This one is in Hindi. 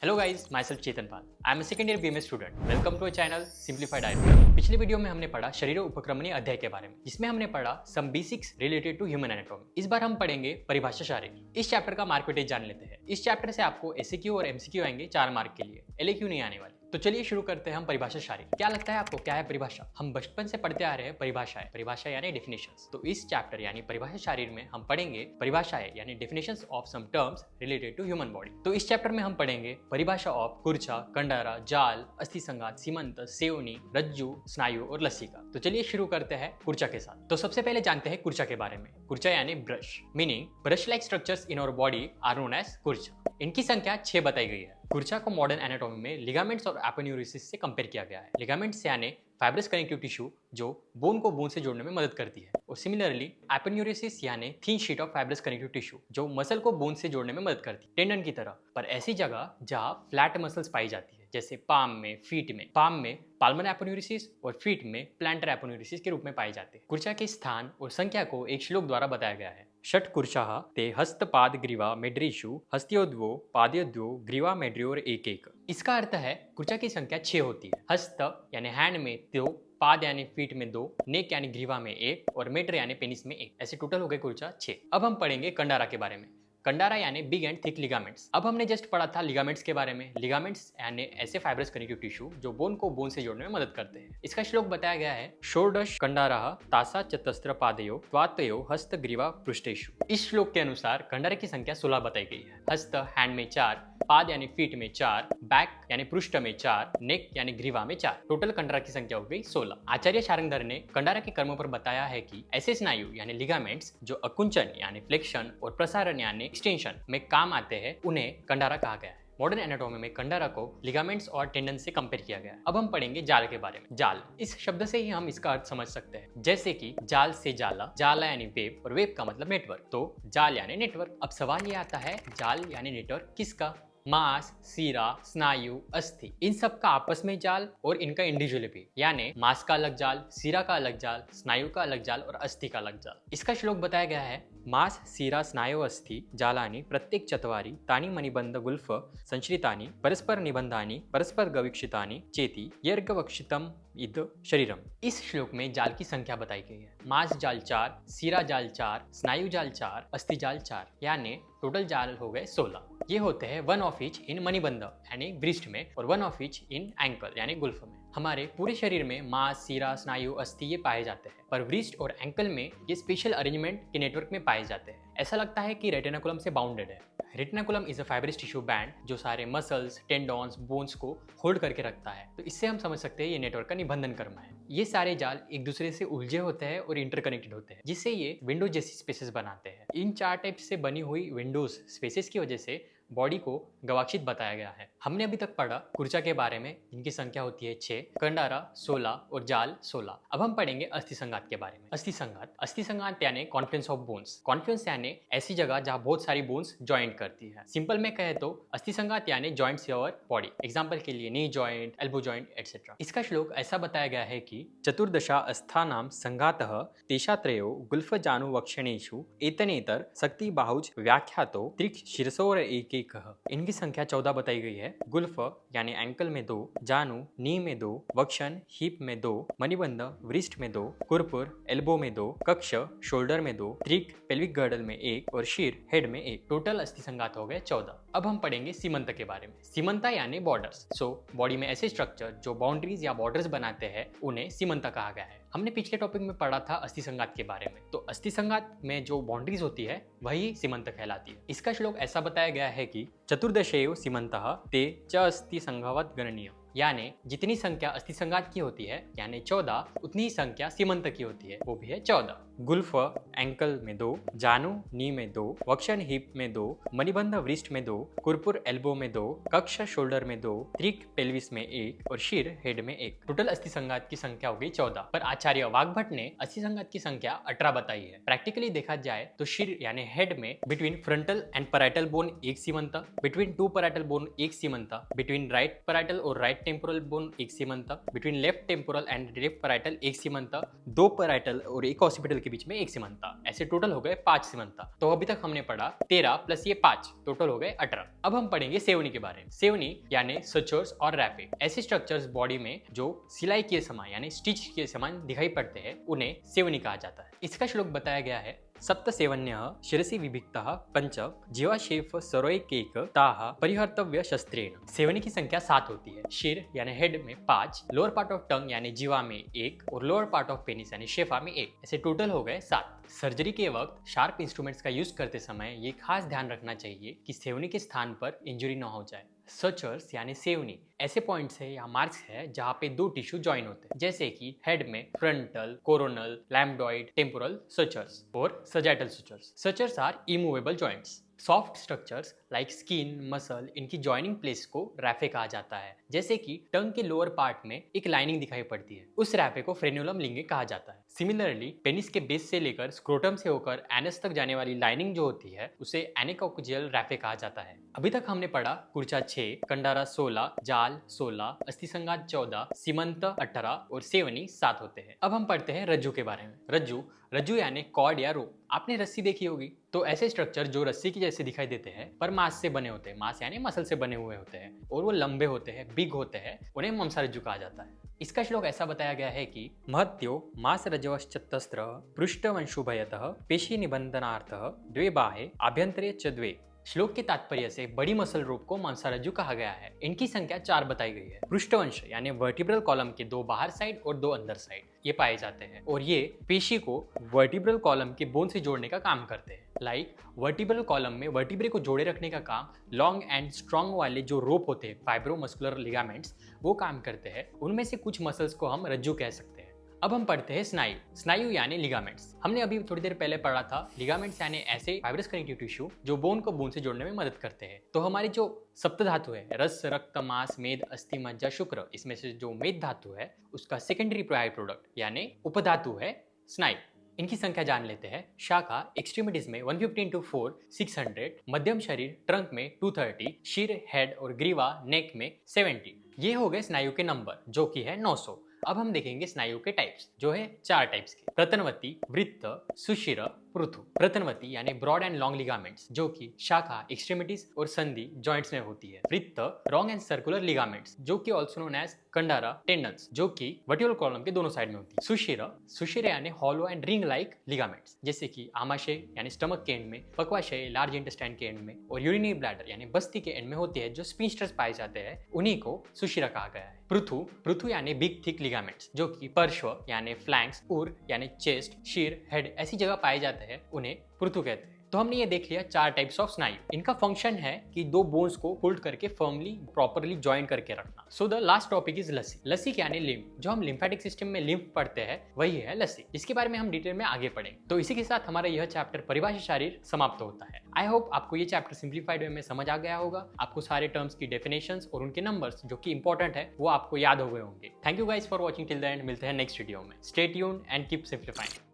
Hello guys, my self Chetan Pal. I am second year BMS student. Welcome to channel simplified idea. पिछले वीडियो में हमने पढ़ा शरीर उपक्रमणीय अध्याय के बारे में, जिसमें हमने पढ़ा some basics related to human anatomy. इस बार हम पढ़ेंगे परिभाषा शारीर। इस चैप्टर का मार्क वेटेज जान लेते हैं। इस चैप्टर से आपको एसक्यू और एमसीक्यू आएंगे 4 मार्क के लिए, एलएक्यू नहीं आने वाली। तो चलिए शुरू करते हैं हम परिभाषा शारीर। क्या लगता है आपको क्या है परिभाषा? हम बचपन से पढ़ते आ रहे हैं परिभाषा यानी डेफिनेशंस। तो इस चैप्टर यानी परिभाषा शारीर में हम पढ़ेंगे परिभाषाएं यानी definitions of some terms related to human body. तो इस चैप्टर में हम पढ़ेंगे परिभाषा ऑफ कुर्चा, कंडारा, जाल, अस्थि संघात, सीमंत, सेवनी, रज्जु, स्नायु और लसिका। तो चलिए शुरू करते हैं कुर्चा के साथ। तो सबसे पहले जानते हैं कुर्चा के बारे में। कुर्चा यानी brush, meaning brush like structures in our body are known as कुर्चा। इनकी संख्या 6 बताई गई है। कुर्चा को मॉडर्न एनाटॉमी में लिगामेंट्स और एपोन्यूरिसिस से कंपेयर किया गया है। लिगामेंट्स यानी फाइब्रस कनेक्टिव टिश्यू जो बोन को बोन से जोड़ने में मदद करती है, और सिमिलरली एपोन्यूरिसिस यानी thin sheet of fibrous connective tissue जो मसल को बोन से जोड़ने में मदद करती है, टेंडन की तरह, पर ऐसी जगह जहां फ्लैट मसल्स पाई जाती है, जैसे पाम में, फीट में। पाम में पाल्मर एपोन्यूरिसिस और फीट में प्लांटर एपोन्यूरिसिस के रूप में पाए जाते हैं। कुर्चा के स्थान और संख्या को एक श्लोक द्वारा बताया गया है। षट कुर्चाः ते हस्तपाद ग्रीवा मेड्रीषु हस्त्योद्वो पादयोद्वो ग्रीवा मेड्रियोर एक एक। इसका अर्थ है कुर्चा की संख्या 6 होती है। हस्त यानी हैंड में 2, पाद यानी फीट में 2, नेक यानी ग्रीवा में 1 और मेड्र यानी पेनिस में 1। ऐसे टोटल हो गए कुर्चा 6। अब हम पढ़ेंगे कंडारा के बारे में। कंडारा यानी बिग एंड थिक लिगामेंट्स। अब हमने जस्ट पढ़ा था लिगामेंट्स के बारे में। लिगामेंट्स यानी ऐसे फाइब्रस कनेक्टिव टिश्यू जो बोन को बोन से जोड़ने में मदद करते हैं। इसका श्लोक बताया गया है, षोडश कंडाराः तासा चतस्र पादयो त्वातयो हस्त ग्रीवा पृष्ठेषु। इस श्लोक के अनुसार कंडारे की संख्या 16 बताई गई है। हस्त हैंड में 4, पाद यानी फीट में 4, बैक यानी पृष्ठ में 4, नेक यानी ग्रीवा में 4। टोटल कंडारा की संख्या हो गई 16। आचार्य शारंगधर ने कंडारा के कर्मों पर बताया है कि ऐसे स्नायु यानी लिगामेंट्स जो अकुंचन यानी फ्लेक्शन और प्रसारण यानी एक्सटेंशन में काम आते हैं, उन्हें कंडारा कहा गया है। मॉडर्न एनाटॉमी में कंडारा को लिगामेंट्स और टेंडन से कंपेयर किया गया है। अब हम पढ़ेंगे जाल के बारे में। जाल, इस शब्द से ही हम इसका अर्थ समझ सकते हैं, जैसे कि जाल से जाला, जाला यानी वेब और वेब का मतलब नेटवर्क, तो जाल यानी नेटवर्क। अब सवाल ये आता है, जाल यानी नेटवर्क किसका? मांस, सीरा, स्नायु, अस्थि, इन सब का आपस में जाल और इनका इंडिविजुअली भी, यानी मांस का अलग जाल, सीरा का अलग जाल, स्नायु का अलग जाल और अस्थि का अलग जाल। इसका श्लोक बताया गया है, मांस, सीरा, स्नायु, अस्थि जालानि प्रत्येक चत्वारि तानि मणिबंध गुल्फ संश्रितानि परस्पर निबंधानि परस्पर गविक्षितानि चेति यर्गवक्षितम इद शरीरम। इस श्लोक में जाल की संख्या बताई गई है। मांस जाल 4, सीरा जाल 4, स्नायु जाल 4, अस्थि जाल 4, यानी टोटल जाल हो गए 16। ये होते हैं 1 ऑफ ईच इन मणिबंध यानी वृष्ट में और 1 ऑफ ईच इन एंकल यानी गुल्फ में। हमारे पूरे शरीर में मांस, सीरा, स्नायु, अस्थि ये पाए जाते हैं, पर वृष्ट और एंकल में ये स्पेशल अरेंजमेंट के नेटवर्क में पाए जाते हैं। ऐसा लगता है कि रेटिनाकुलम से बाउंडेड है। Retinaculum is a fibrous tissue band जो सारे मसल्स, टेंडॉन्स, बोन्स को होल्ड करके रखता है। तो इससे हम समझ सकते हैं ये नेटवर्क का निबंधन कर्म है। ये सारे जाल एक दूसरे से उलझे होते हैं और इंटरकनेक्टेड होते हैं, जिससे ये विंडो जैसी स्पेसेस बनाते हैं। इन 4 टाइप से बनी हुई विंडोज स्पेसेस की वजह से बॉडी को गवाक्षित बताया गया है। हमने अभी तक पढ़ा कुर्चा के बारे में, इनकी संख्या होती है 6, कंडारा 16 और जाल 16। अब हम पढ़ेंगे अस्थि संघात के बारे में। अस्थि संघात यानी कॉन्फ्लुएंस ऑफ बोन्स। कॉन्फ्लुएंस यानी ऐसी जगह जहां बहुत सारी बोन्स ज्वाइंट करती है। सिंपल में कहे तो अस्थि संघात यानी जॉइंट्स योर बॉडी। एग्जाम्पल के लिए knee joint, elbow joint etcetera. इसका श्लोक ऐसा बताया गया है कि चतुर्दशा अस्थानां संघातः तेषात्रयो गुल्फ जानु वक्षणेषु एतनेतर शक्ति बाहुज व्याख्यातो त्रिक शिरसोर एक। इनकी संख्या 14 बताई गई है। गुल्फ यानी एंकल में 2, जानू नी में 2, वक्षण हिप में 2, मणिबंध वृष्ट में 2, कुरपुर एल्बो में 2, कक्ष शोल्डर में 2, त्रिक पेल्विक गर्डल में 1 और शीर हेड में 1। टोटल अस्थि संघात हो गए 14। अब हम पढ़ेंगे सीमंत के बारे में। सीमंता यानी बॉर्डर्स। बॉडी में ऐसे स्ट्रक्चर जो बाउंड्रीज या बॉर्डर्स बनाते हैं, उन्हें सीमंता कहा गया है। हमने पिछले टॉपिक में पढ़ा था अस्थि संघात के बारे में। तो अस्थि संघात में जो बाउंड्रीज होती है वही सीमंत कहलाती है। इसका श्लोक ऐसा बताया गया है कि चतुर्दशेव सीमंतः ते च अस्थि संघवत गणनीय, यानी जितनी संख्या अस्थि संघात की होती है यानी 14, उतनी ही संख्या सीमंत की होती है, वो भी है 14। गुल्फ एंकल में 2, जानू नी में 2, वक्षण हिप में 2, मणिबंध वृष्ट में 2, कुरपुर एल्बो में 2, कक्ष शोल्डर में 2, त्रिक पेल्विस में 1 और शीर हेड में 1। टोटल अस्थि संघात की संख्या हो गई 14, पर आचार्य वाग्भट ने अस्थि संघात की संख्या 18 बताई है। प्रैक्टिकली देखा जाए तो शीर यानी हेड में between frontal and parietal bone 1 सीमंत, बिटवीन 2 पैराइटल बोन 1 सीमंत, बिटवीन राइट पैराइटल और राइट टेम्पोरल बोन 1 सीमन तक, between left temporal and left parietal 1 सीमन तक, 2 पैराइटल और 1 ऑक्सीपिटल के बीच में 1 सीमन तक, ऐसे टोटल हो गए 5 सीमन तक। तो अभी तक हमने पढ़ा 13 प्लस ये 5, टोटल हो गए 18। अब हम पढ़ेंगे सेवनी के बारे में। सेवनी यानी सचर्स और रैफे, ऐसे स्ट्रक्चर्स बॉडी में जो सिलाई के समान यानी स्टिच के समान दिखाई पड़ते हैं, उन्हें सेवनी कहा जाता है। इसका श्लोक बताया गया है, सप्त सेवन्यः शिरसि विभिक्तः पंच जीवाशेफ सरोइकेक ताः परिहर्तव्य शस्त्रेण। सेवनी की संख्या 7 होती है। शिर यानी हेड में 5, लोअर पार्ट ऑफ टंग यानी जीवा में 1 और लोअर पार्ट ऑफ पेनिस यानी शेफा में 1, ऐसे टोटल हो गए 7। सर्जरी के वक्त शार्प इंस्ट्रूमेंट्स का यूज करते समय ये खास ध्यान रखना चाहिए कि सेवनी के स्थान पर इंजरी न हो जाए। सचर्स यानी सेवनी ऐसे पॉइंट्स है या मार्क्स है जहाँ पे 2 टिश्यू ज्वाइन होते हैं, जैसे कि हेड में frontal, coronal, lambdoid, temporal sutures और sagittal sutures. Sutures are immovable joints. Soft structures like skin, muscle, इनकी जॉइनिंग प्लेस को रैफे कहा जाता है। जैसे कि टंग के लोअर पार्ट में एक लाइनिंग दिखाई पड़ती है, उस रैफे को फ्रेन्युलम लिंगे कहा जाता है। सिमिलरली पेनिस के बेस से लेकर स्क्रोटम से होकर एनस तक जाने वाली लाइनिंग जो होती है, उसे एनेकोक्सियल रैफे कहा जाता है। अभी तक हमने पढ़ा कुर्चा 6, कंडारा 16, जाल 16, अस्थिसंघात 14, सीमंत 18 और सेवनी 7 होते हैं। अब हम पढ़ते हैं रज्जू के बारे में। रज्जू यानी कॉर्ड या रोप। आपने रस्सी देखी होगी, तो ऐसे स्ट्रक्चर जो रस्सी की जैसे दिखाई देते हैं पर मांस से बने होते हैं, मांस यानी मसल से बने हुए होते हैं और वो लंबे होते हैं, बिग होते हैं, उन्हें ममसारज्जू कहा जाता है। इसका श्लोक ऐसा बताया गया है कि महत्यो मास रजवश्चतस्त्र पृष्ठवंशुभयतः पेशी निबंधनार्थः द्वे बाहे आभ्यंतरे च द्वे। श्लोक के तात्पर्य से बड़ी मसल रोप को ममसारज्जू कहा गया है। इनकी संख्या 4 बताई गई है। पृष्ठवंश यानी वर्टिब्रल कॉलम के 2 बाहर साइड और 2 अंदर साइड ये पाए जाते हैं और ये पेशी को वर्टिब्रल कॉलम के बोन से जोड़ने का काम करते हैं। लाइक वर्टिब्रल कॉलम में वर्टिब्रे को जोड़े रखने का काम लॉन्ग एंड स्ट्रॉन्ग वाले जो रोप होते हैं, फाइब्रोमस्कुलर लिगामेंट्स, वो काम करते हैं। उनमें से कुछ मसल्स को हम रज्जू कह सकते हैं। अब हम पढ़ते हैं स्नायु यानी लिगामेंट्स। हमने अभी थोड़ी देर पहले पढ़ा था लिगामेंट्स यानी ऐसे फाइब्रस कनेक्टिव टिश्यू जो बोन को बोन से जोड़ने में मदद करते हैं। तो हमारी जो सप्त धातु है, रस, रक्त, मांस, मेद, अस्थि, मज्जा, शुक्र, इसमें से जो मेद धातु है उसका सेकेंडरी बाय प्रोडक्ट यानी उपधातु है स्नायु। इनकी संख्या जान लेते हैं। शाखा एक्सट्रीमिटीज में 150 into 4 600, मध्यम शरीर ट्रंक में 230, शिर, हेड और ग्रीवा नेक में 70। ये हो गए स्नायु के नंबर जो कि है 900। अब हम देखेंगे स्नायु के टाइप्स जो है 4 टाइप्स के, प्रतनवती, वृत्त, सुशिर, पृथु। प्रतनवती यानी ब्रॉड एंड लॉन्ग लिगामेंट्स जो कि शाखा एक्सट्रीमिटीज और संधि जॉइंट्स में होती है। वृत्त लॉन्ग एंड सर्कुलर लिगामेंट्स जो कि ऑल्सो नोन एज कंडारा टेंडन्स जो कि वर्टिब्रल कॉलम के दोनों साइड में होती है। सुशिर यानी hollow and ring like ligaments जैसे कि आमाशय यानी स्टमक के एंड में, पक्वाशय लार्ज इंटेस्टाइन के एंड में और यूरिनरी ब्लैडर यानी बस्ती के एंड में होती है, जो स्फिंक्टर्स पाए जाते हैं, उन्हीं को सुशिरा कहा गया है। पृथु यानी बिग थिक लिगामेंट्स जो कि पार्श्व यानी फ्लैंक्स, उर यानी चेस्ट, शीर, हेड ऐसी जगह पाए जाते हैं, उन्हें पृथु कहते हैं। तो हमने ये देख लिया 4 टाइप्स ऑफ स्नायु। इनका फंक्शन है कि 2 बोन्स को होल्ड करके फर्मली प्रॉपरली ज्वाइन करके रखना। So the last topic is लस्सी। लस्सी यानी लिम्फ। जो हम लिम्फेटिक सिस्टम में लिम्फ पढ़ते हैं वही है लस्सी, जिसके बारे में हम डिटेल में आगे पढ़ेंगे। तो इसी के साथ हमारा यह चैप्टर परिभाषा शारीर समाप्त होता है। आई होप आपको ये चैप्टर सिंप्लीफाइड वे में समझ आ गया होगा। आपको सारे टर्म्स की डेफिनेशंस और उनके नंबर्स जो कि इंपॉर्टेंट है वो आपको याद हो गए होंगे। Thank you guys for watching till the end. मिलते हैं नेक्स्ट वीडियो में। Stay tuned and keep simplifying.